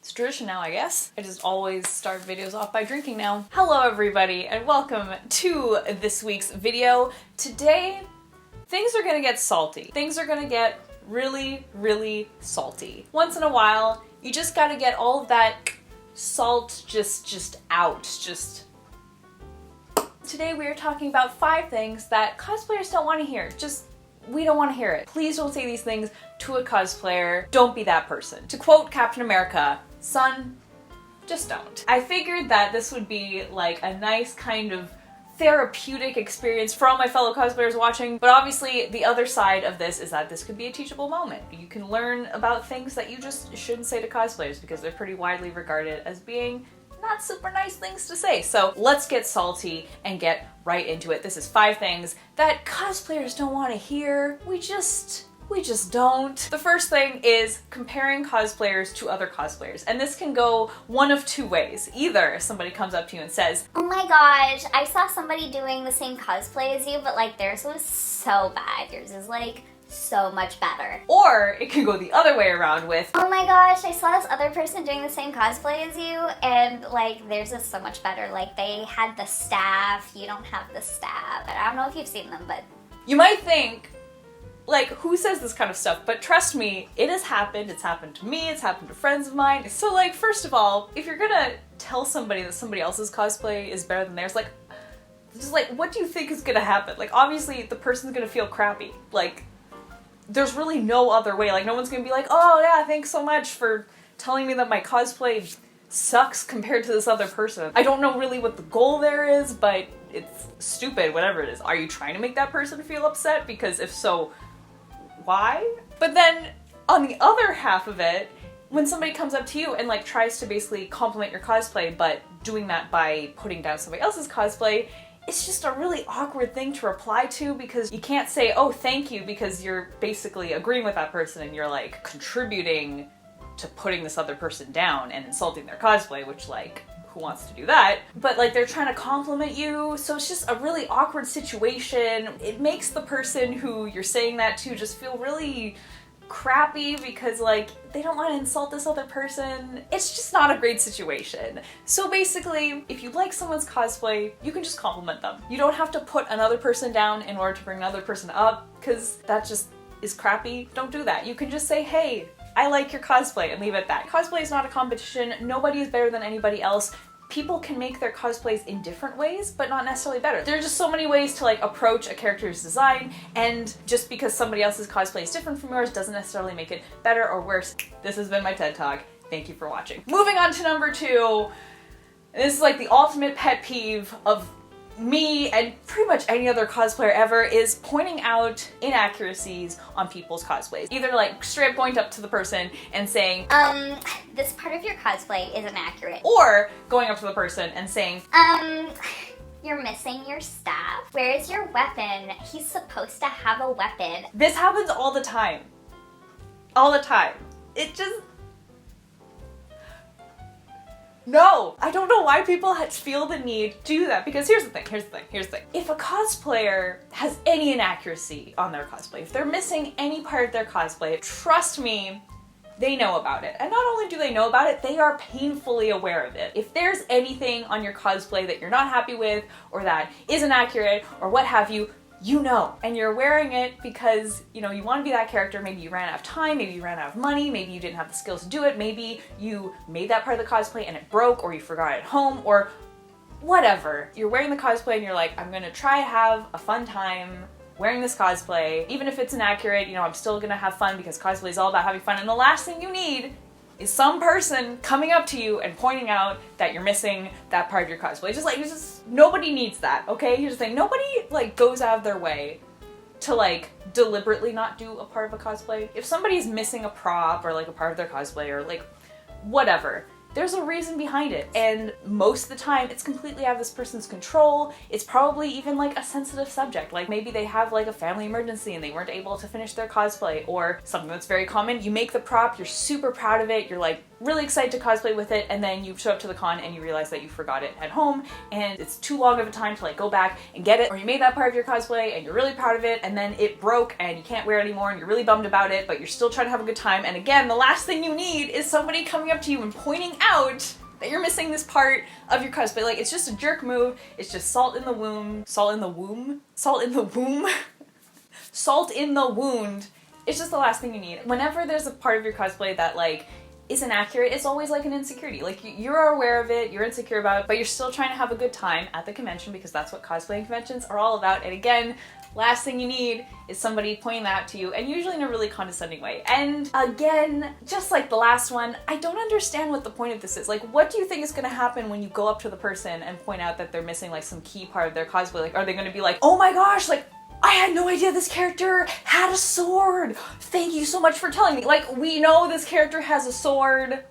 It's tradition now, I guess. I just always start videos off by drinking now. Hello everybody and welcome to this week's video. Today, things are gonna get salty. Things are gonna get really, really salty. Once in a while, you just gotta get all of that salt just out. Today we are talking about 5 things that cosplayers don't want to hear. We don't want to hear it. Please don't say these things to a cosplayer. Don't be that person. To quote Captain America, son, just don't. I figured that this would be like a nice kind of therapeutic experience for all my fellow cosplayers watching, but obviously the other side of this is that this could be a teachable moment. You can learn about things that you just shouldn't say to cosplayers because they're pretty widely regarded as being not super nice things to say. So let's get salty and get right into it. This is 5 things that cosplayers don't want to hear. We just don't. The first thing is comparing cosplayers to other cosplayers. And this can go one of 2 ways. Either somebody comes up to you and says, "Oh my gosh, I saw somebody doing the same cosplay as you, but like theirs was so bad. Yours is like so much better." Or it can go the other way around with, "Oh my gosh, I saw this other person doing the same cosplay as you, and like theirs is so much better. Like they had the staff, you don't have the staff." And I don't know if you've seen them, but you might think, like, who says this kind of stuff? But trust me, it has happened. It's happened to me. It's happened to friends of mine. So like, first of all, if you're gonna tell somebody that somebody else's cosplay is better than theirs, like, just like, what do you think is gonna happen? Like, obviously the person's gonna feel crappy. Like, there's really no other way. Like, no one's gonna be like, "Oh yeah, thanks so much for telling me that my cosplay sucks compared to this other person." I don't know really what the goal there is, but it's stupid, whatever it is. Are you trying to make that person feel upset? Because if so, why? But then on the other half of it, when somebody comes up to you and like tries to basically compliment your cosplay, but doing that by putting down somebody else's cosplay, it's just a really awkward thing to reply to because you can't say, "Oh, thank you," because you're basically agreeing with that person and you're like contributing to putting this other person down and insulting their cosplay, which, like, who wants to do that? But like, they're trying to compliment you, so it's just a really awkward situation. It makes the person who you're saying that to just feel really crappy because like they don't want to insult this other person. It's just not a great situation. So basically, if you like someone's cosplay, you can just compliment them. You don't have to put another person down in order to bring another person up because that just is crappy. Don't do that. You can just say, "Hey, I like your cosplay," and leave it at that. Cosplay is not a competition. Nobody is better than anybody else. People can make their cosplays in different ways, but not necessarily better. There are just so many ways to like approach a character's design, and just because somebody else's cosplay is different from yours doesn't necessarily make it better or worse. This has been my TED Talk. Thank you for watching. Moving on to number 2. This is like the ultimate pet peeve of me and pretty much any other cosplayer ever, is pointing out inaccuracies on people's cosplays. Either like straight up going up to the person and saying, this part of your cosplay is inaccurate." Or going up to the person and saying, "You're missing your staff. Where is your weapon? He's supposed to have a weapon." This happens all the time. All the time. It just... No! I don't know why people feel the need to do that, because here's the thing. If a cosplayer has any inaccuracy on their cosplay, if they're missing any part of their cosplay, trust me, they know about it. And not only do they know about it, they are painfully aware of it. If there's anything on your cosplay that you're not happy with, or that isn't accurate, or what have you, you know. And you're wearing it because, you know, you want to be that character. Maybe you ran out of time, maybe you ran out of money, maybe you didn't have the skills to do it, maybe you made that part of the cosplay and it broke, or you forgot it at home, or whatever. You're wearing the cosplay and you're like, "I'm gonna try to have a fun time wearing this cosplay. Even if it's inaccurate, you know, I'm still gonna have fun because cosplay is all about having fun." And the last thing you need is some person coming up to you and pointing out that you're missing that part of your cosplay. Nobody needs that, okay? Here's the thing, nobody like goes out of their way to like deliberately not do a part of a cosplay. If somebody's missing a prop or like a part of their cosplay or like whatever, there's a reason behind it, and most of the time it's completely out of this person's control. It's probably even like a sensitive subject, like maybe they have like a family emergency and they weren't able to finish their cosplay, or something that's very common, you make the prop, you're super proud of it, you're like really excited to cosplay with it, and then you show up to the con and you realize that you forgot it at home and it's too long of a time to like go back and get it, or you made that part of your cosplay and you're really proud of it and then it broke and you can't wear it anymore and you're really bummed about it, but you're still trying to have a good time. And again, the last thing you need is somebody coming up to you and pointing out that you're missing this part of your cosplay. Like, it's just a jerk move. It's just salt in the womb. Salt in the womb? Salt in the womb? Salt in the wound. It's just the last thing you need. Whenever there's a part of your cosplay that like isn't accurate, it's always like an insecurity. Like, you're aware of it, you're insecure about it, but you're still trying to have a good time at the convention because that's what cosplaying conventions are all about. And again, last thing you need is somebody pointing that out to you, and usually in a really condescending way. And again, just like the last one, I don't understand what the point of this is. Like, what do you think is gonna happen when you go up to the person and point out that they're missing like some key part of their cosplay? Like, are they gonna be like, oh my gosh, like, I had no idea this character had a sword. Thank you so much for telling me. Like, we know this character has a sword.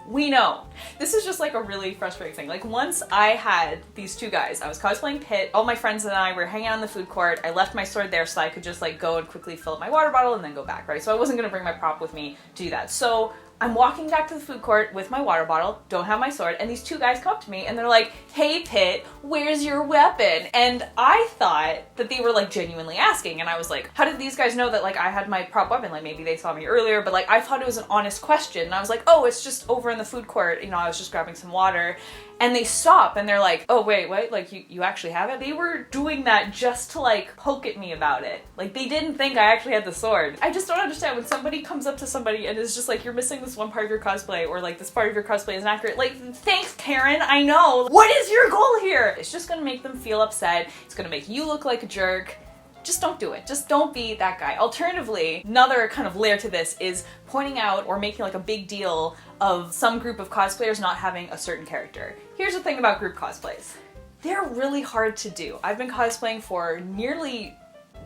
We know. This is just like a really frustrating thing. Like, once I had these two guys, I was cosplaying Pit, all my friends and I were hanging out in the food court. I left my sword there so I could just like go and quickly fill up my water bottle and then go back, right? So I wasn't gonna bring my prop with me to do that. So I'm walking back to the food court with my water bottle, don't have my sword, and these two guys come up to me and they're like, hey Pit, where's your weapon? And I thought that they were like genuinely asking, and I was like, how did these guys know that like I had my prop weapon? Like, maybe they saw me earlier, but like I thought it was an honest question. And I was like, oh, it's just over in the food court, you know, I was just grabbing some water. And they stop and they're like, oh wait, like you actually have it? They were doing that just to like poke at me about it. Like, they didn't think I actually had the sword. I just don't understand when somebody comes up to somebody and is just like, you're missing this one part of your cosplay, or like this part of your cosplay isn't accurate. Like, thanks Karen, I know. What is your goal here? It's just gonna make them feel upset. It's gonna make you look like a jerk. Just don't do it. Just don't be that guy. Alternatively, another kind of layer to this is pointing out or making like a big deal of some group of cosplayers not having a certain character. Here's the thing about group cosplays. They're really hard to do. I've been cosplaying for nearly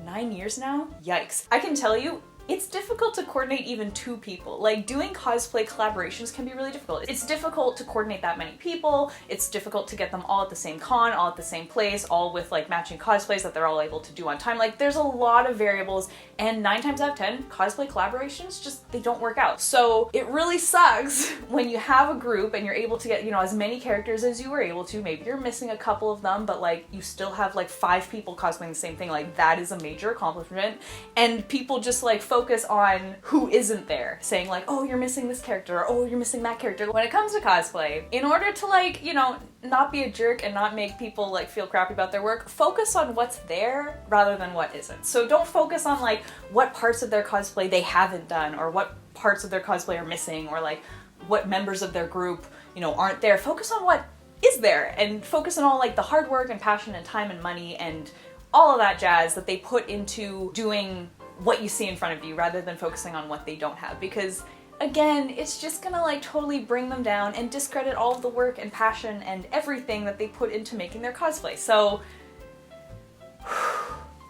9 years now. Yikes. I can tell you, it's difficult to coordinate even two people. Like, doing cosplay collaborations can be really difficult. It's difficult to coordinate that many people. It's difficult to get them all at the same con, all at the same place, all with like matching cosplays that they're all able to do on time. Like, there's a lot of variables, and 9 times out of 10, cosplay collaborations just, they don't work out. So it really sucks when you have a group and you're able to get, you know, as many characters as you were able to. Maybe you're missing a couple of them, but like you still have like 5 people cosplaying the same thing. Like, that is a major accomplishment. And people just like focus on who isn't there, saying like, oh, you're missing this character, or oh, you're missing that character. When it comes to cosplay, in order to like, you know, not be a jerk and not make people like feel crappy about their work, focus on what's there rather than what isn't. So don't focus on like what parts of their cosplay they haven't done, or what parts of their cosplay are missing, or like what members of their group, you know, aren't there. Focus on what is there, and focus on all like the hard work and passion and time and money and all of that jazz that they put into doing what you see in front of you, rather than focusing on what they don't have. Because again, it's just gonna like totally bring them down and discredit all of the work and passion and everything that they put into making their cosplay. So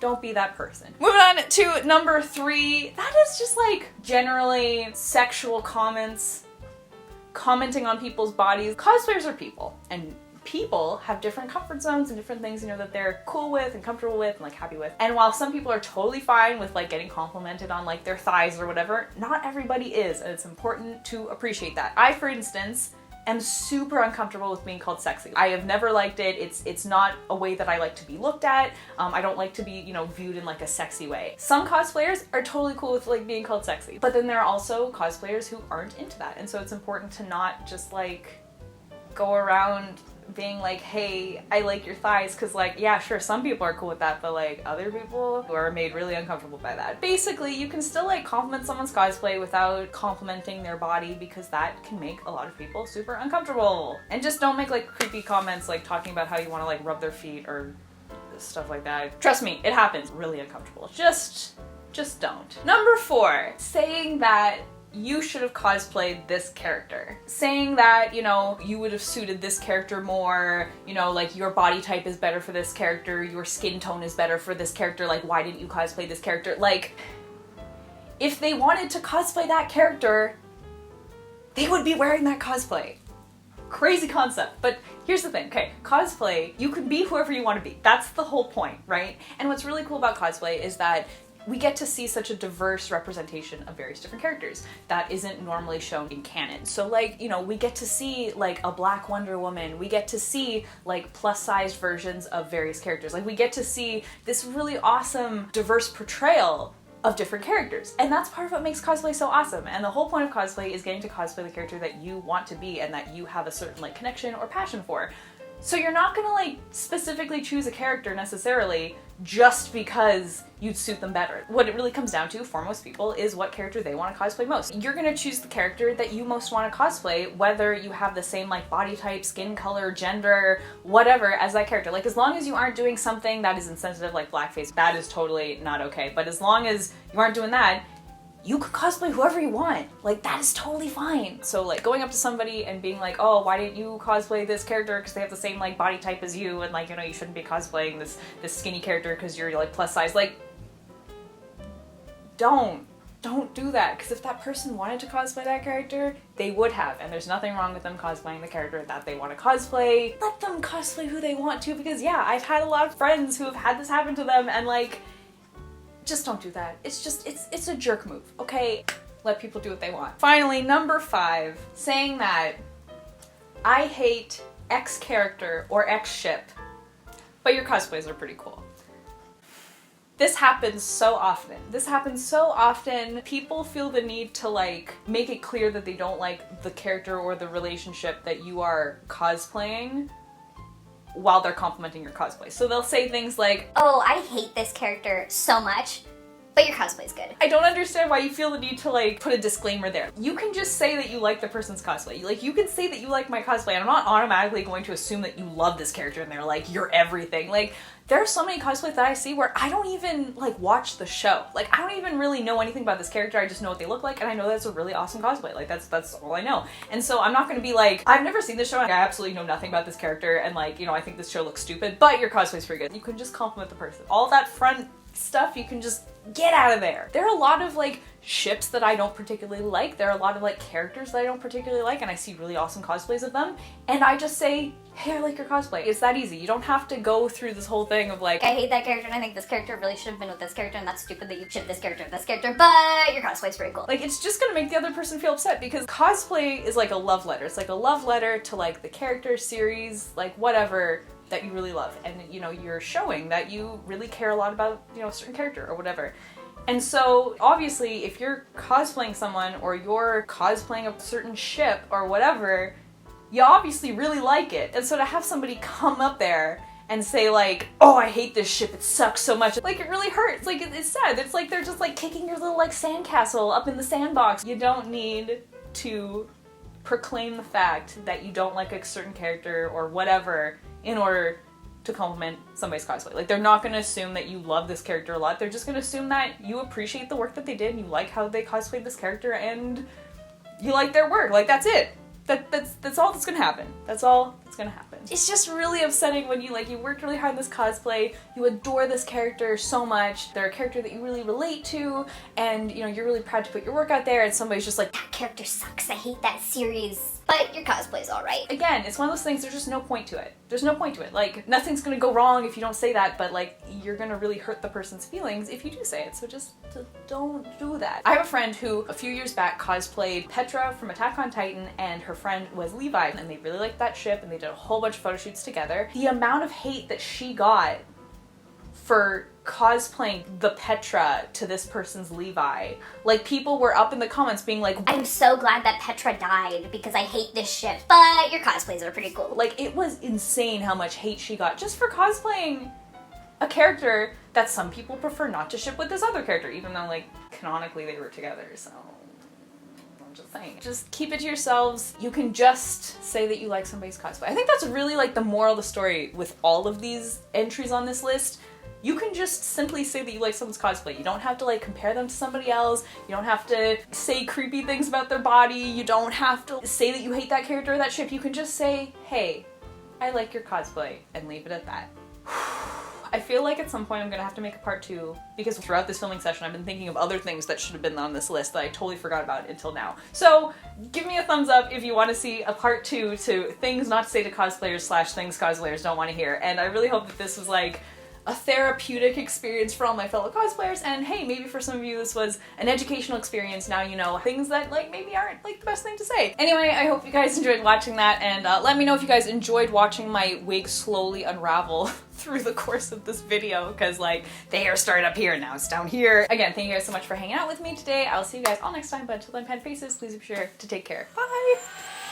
don't be that person. Moving on to number 3, that is just like generally sexual comments, commenting on people's bodies. Cosplayers are people, and people have different comfort zones and different things, you know, that they're cool with and comfortable with and like happy with. And while some people are totally fine with like getting complimented on like their thighs or whatever, not everybody is, and it's important to appreciate that. I, for instance, am super uncomfortable with being called sexy. I have never liked it. It's not a way that I like to be looked at. I don't like to be, you know, viewed in like a sexy way. Some cosplayers are totally cool with like being called sexy, but then there are also cosplayers who aren't into that. And so it's important to not just like go around being like, hey, I like your thighs, because like, yeah, sure, some people are cool with that, but like other people who are made really uncomfortable by that. Basically, you can still like compliment someone's cosplay without complimenting their body, because that can make a lot of people super uncomfortable. And just don't make like creepy comments like talking about how you want to like rub their feet or stuff like that. Trust me, it happens. Really uncomfortable. Just don't. Number 4, saying that you should have cosplayed this character. Saying that, you know, you would have suited this character more, you know, like your body type is better for this character, your skin tone is better for this character, like why didn't you cosplay this character? Like, if they wanted to cosplay that character, they would be wearing that cosplay. Crazy concept, but here's the thing, okay, cosplay, you can be whoever you want to be. That's the whole point, right? And what's really cool about cosplay is that we get to see such a diverse representation of various different characters that isn't normally shown in canon. So like, you know, we get to see like a Black Wonder Woman, we get to see like plus-sized versions of various characters. Like we get to see this really awesome diverse portrayal of different characters. And that's part of what makes cosplay so awesome. And the whole point of cosplay is getting to cosplay the character that you want to be and that you have a certain like connection or passion for. So you're not gonna like specifically choose a character necessarily just because you'd suit them better. What it really comes down to for most people is what character they want to cosplay most. You're gonna choose the character that you most want to cosplay, whether you have the same like body type, skin color, gender, whatever as that character. Like as long as you aren't doing something that is insensitive like blackface, that is totally not okay. But as long as you aren't doing that, you could cosplay whoever you want. Like, that is totally fine. So, like, going up to somebody and being like, oh, why didn't you cosplay this character because they have the same, like, body type as you, and, like, you know, you shouldn't be cosplaying this skinny character because you're, like, plus size. Like, don't do that, because if that person wanted to cosplay that character, they would have, and there's nothing wrong with them cosplaying the character that they want to cosplay. Let them cosplay who they want to, because, yeah, I've had a lot of friends who have had this happen to them, and, like, just don't do that. It's just, it's a jerk move, okay? Let people do what they want. Finally, number 5, saying that I hate X character or X ship, but your cosplays are pretty cool. This happens so often. This happens so often. People feel the need to like make it clear that they don't like the character or the relationship that you are cosplaying while they're complimenting your cosplay. So they'll say things like, oh, I hate this character so much, but your cosplay's good. I don't understand why you feel the need to like put a disclaimer there. You can just say that you like the person's cosplay. Like you can say that you like my cosplay, and I'm not automatically going to assume that you love this character and they're like, you're everything. Like there are so many cosplays that I see where I don't even like watch the show. Like I don't even really know anything about this character. I just know what they look like, and I know that's a really awesome cosplay. Like that's all I know. And so I'm not gonna be like, I've never seen this show and I absolutely know nothing about this character, and like, you know, I think this show looks stupid, but your cosplay's pretty good. You can just compliment the person. All that front stuff you can just get out of there. There are a lot of like ships that I don't particularly like. There are a lot of like characters that I don't particularly like, and I see really awesome cosplays of them, and I just say, hey, I like your cosplay. It's that easy. You don't have to go through this whole thing of like, I hate that character and I think this character really should have been with this character, and that's stupid that you shipped this character with this character, but your cosplay's pretty cool. Like it's just gonna make the other person feel upset, because cosplay is like a love letter. It's like a love letter to like the character, series, like whatever that you really love, and you know, you're showing that you really care a lot about, you know, a certain character or whatever. And so obviously if you're cosplaying someone or you're cosplaying a certain ship or whatever, you obviously really like it. And so to have somebody come up there and say like, oh, I hate this ship, it sucks so much, like it really hurts. Like it's sad. It's like they're just like kicking your little like sandcastle up in the sandbox. You don't need to proclaim the fact that you don't like a certain character or whatever in order to compliment somebody's cosplay. Like they're not gonna assume that you love this character a lot. They're just gonna assume that you appreciate the work that they did and you like how they cosplayed this character and you like their work. Like that's it. That's all that's gonna happen. That's all that's gonna happen. It's just really upsetting when you worked really hard on this cosplay, you adore this character so much, they're a character that you really relate to, and you know, you're really proud to put your work out there, and somebody's just like, that character sucks, I hate that series, but your cosplay's alright. Again, it's one of those things, there's just no point to it. There's no point to it. Like, nothing's gonna go wrong if you don't say that, but like, you're gonna really hurt the person's feelings if you do say it, so just don't do that. I have a friend who, a few years back, cosplayed Petra from Attack on Titan, and her friend was Levi, and they really liked that ship, and they did a whole bunch of photo shoots together. The amount of hate that she got for cosplaying the Petra to this person's Levi. Like, people were up in the comments being like, I'm so glad that Petra died because I hate this ship, but your cosplays are pretty cool. Like, it was insane how much hate she got just for cosplaying a character that some people prefer not to ship with this other character, even though, like, canonically they were together, so I'm just saying. Just keep it to yourselves. You can just say that you like somebody's cosplay. I think that's really, like, the moral of the story with all of these entries on this list. You can just simply say that you like someone's cosplay. You don't have to like compare them to somebody else. You don't have to say creepy things about their body. You don't have to say that you hate that character or that ship. You can just say, hey, I like your cosplay, and leave it at that. I feel like at some point I'm gonna have to make a part 2, because throughout this filming session I've been thinking of other things that should have been on this list that I totally forgot about until now. So give me a thumbs up if you want to see a part 2 to things not to say to cosplayers / things cosplayers don't want to hear. And I really hope that this was like a therapeutic experience for all my fellow cosplayers, and hey, maybe for some of you this was an educational experience. Now you know things that like maybe aren't like the best thing to say. Anyway, I hope you guys enjoyed watching that, and let me know if you guys enjoyed watching my wig slowly unravel through the course of this video, because like the hair started up here and now it's down here. Again, thank you guys so much for hanging out with me today. I'll see you guys all next time, but until then, pan faces, please be sure to take care. Bye!